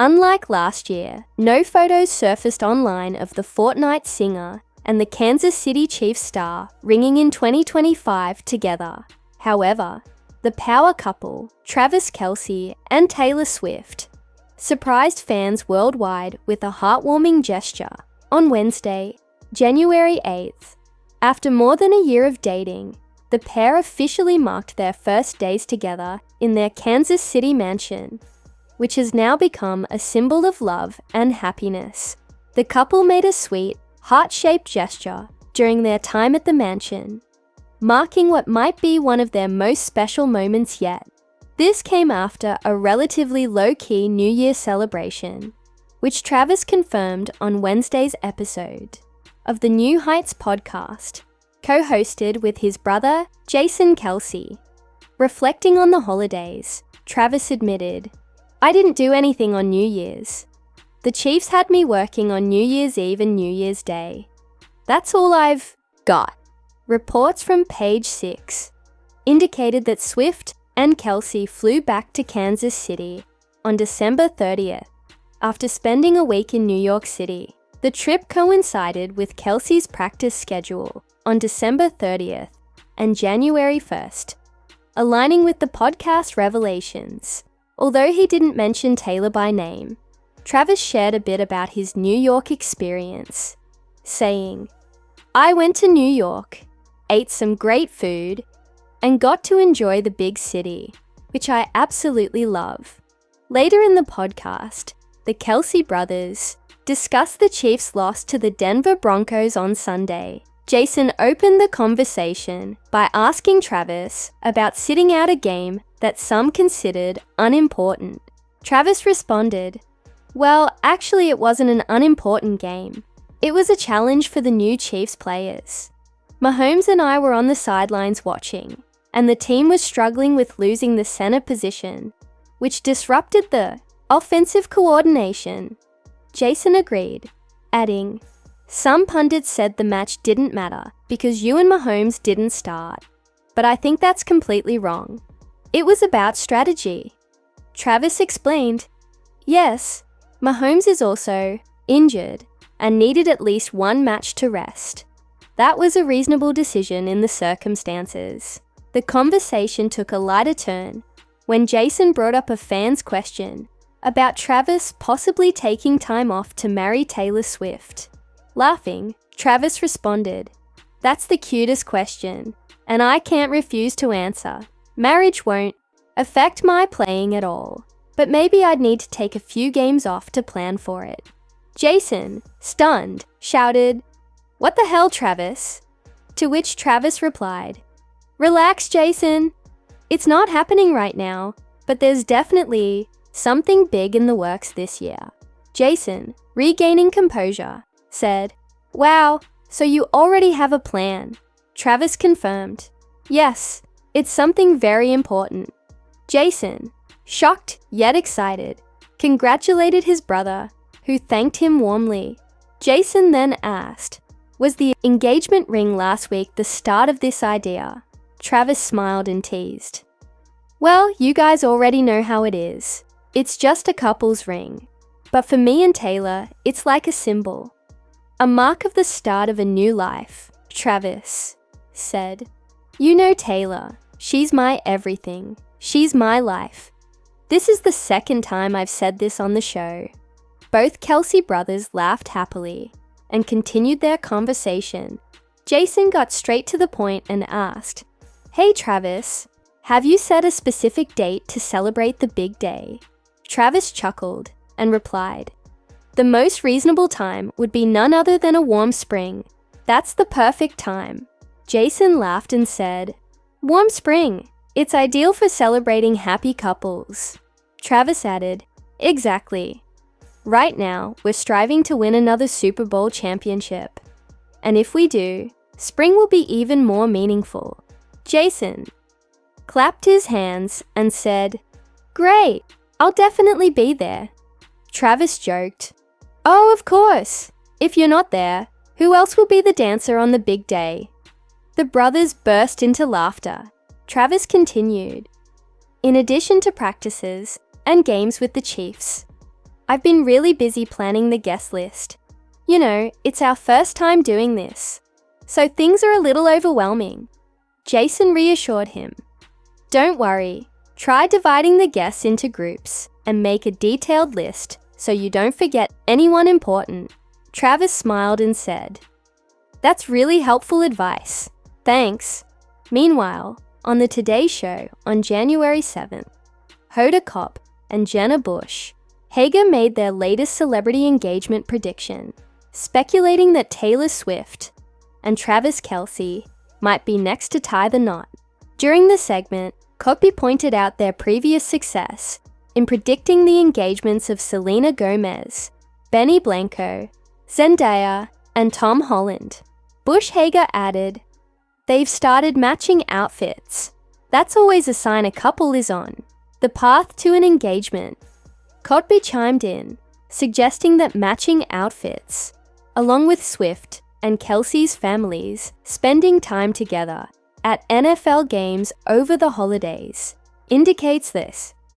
Unlike last year, no photos surfaced online of the Fortnite singer and the Kansas City Chiefs star ringing in 2025 together. However, the power couple, Travis Kelce and Taylor Swift, surprised fans worldwide with a heartwarming gesture on Wednesday, January 8th. After more than a year of dating, the pair officially marked their first days together in their Kansas City mansion, which has now become a symbol of love and happiness. The couple made a sweet, heart-shaped gesture during their time at the mansion, marking what might be one of their most special moments yet. This came after a relatively low-key New Year celebration, which Travis confirmed on Wednesday's episode of the New Heights podcast, co-hosted with his brother, Jason Kelce. Reflecting on the holidays, Travis admitted, "I didn't do anything on New Year's. The Chiefs had me working on New Year's Eve and New Year's Day. That's all I've got." Reports from Page 6 indicated that Swift and Kelce flew back to Kansas City on December 30th after spending a week in New York City. The trip coincided with Kelce's practice schedule on December 30th and January 1st, aligning with the podcast revelations. Although he didn't mention Taylor by name, Travis shared a bit about his New York experience, saying, "I went to New York, ate some great food, and got to enjoy the big city, which I absolutely love." Later in the podcast, the Kelce brothers discussed the Chiefs' loss to the Denver Broncos on Sunday. Jason opened the conversation by asking Travis about sitting out a game that some considered unimportant. Travis responded, "Well, actually it wasn't an unimportant game. It was a challenge for the new Chiefs players. Mahomes and I were on the sidelines watching, and the team was struggling with losing the center position, which disrupted the offensive coordination." Jason agreed, adding, "Some pundits said the match didn't matter because you and Mahomes didn't start, but I think that's completely wrong. It was about strategy." Travis explained, "Yes, Mahomes is also injured and needed at least one match to rest. That was a reasonable decision in the circumstances." The conversation took a lighter turn when Jason brought up a fan's question about Travis possibly taking time off to marry Taylor Swift. Laughing, Travis responded, "That's the cutest question, and I can't refuse to answer. Marriage won't affect my playing at all, but maybe I'd need to take a few games off to plan for it." Jason, stunned, shouted, "What the hell, Travis?" To which Travis replied, "Relax, Jason. It's not happening right now, but there's definitely something big in the works this year." Jason, regaining composure, said, "Wow, so you already have a plan." Travis confirmed, "Yes, it's something very important." Jason, shocked yet excited, congratulated his brother, who thanked him warmly. Jason then asked, "Was the engagement ring last week the start of this idea?" Travis smiled and teased, "Well, you guys already know how it is. It's just a couple's ring. But for me and Taylor, it's like a symbol. A mark of the start of a new life," Travis said. "You know Taylor. She's my everything. She's my life. This is the second time I've said this on the show." Both Kelce brothers laughed happily and continued their conversation. Jason got straight to the point and asked, "Hey Travis, have you set a specific date to celebrate the big day?" Travis chuckled and replied, "The most reasonable time would be none other than a warm spring. That's the perfect time." Jason laughed and said, "Warm spring. It's ideal for celebrating happy couples." Travis added, "Exactly. Right now, we're striving to win another Super Bowl championship. And if we do, spring will be even more meaningful." Jason clapped his hands and said, "Great, I'll definitely be there." Travis joked, "Oh, of course. If you're not there, who else will be the dancer on the big day?" The brothers burst into laughter. Travis continued, "In addition to practices and games with the Chiefs, I've been really busy planning the guest list. You know, it's our first time doing this, so things are a little overwhelming. Jason reassured him. Don't worry, try dividing the guests into groups and make a detailed list so you don't forget anyone important. Travis smiled and said, That's really helpful advice. Thanks. Meanwhile, on the Today Show on January 7th, Hoda Kotb and Jenna Bush Hager made their latest celebrity engagement prediction, speculating that Taylor Swift and Travis Kelce might be next to tie the knot. During the segment, Kotb pointed out their previous success in predicting the engagements of Selena Gomez, Benny Blanco, Zendaya, and Tom Holland. Bush Hager added, They've started matching outfits. That's always a sign a couple is on the path to an engagement. Kotb chimed in, suggesting that matching outfits, along with Swift and Kelce's families spending time together at NFL games over the holidays, indicates this.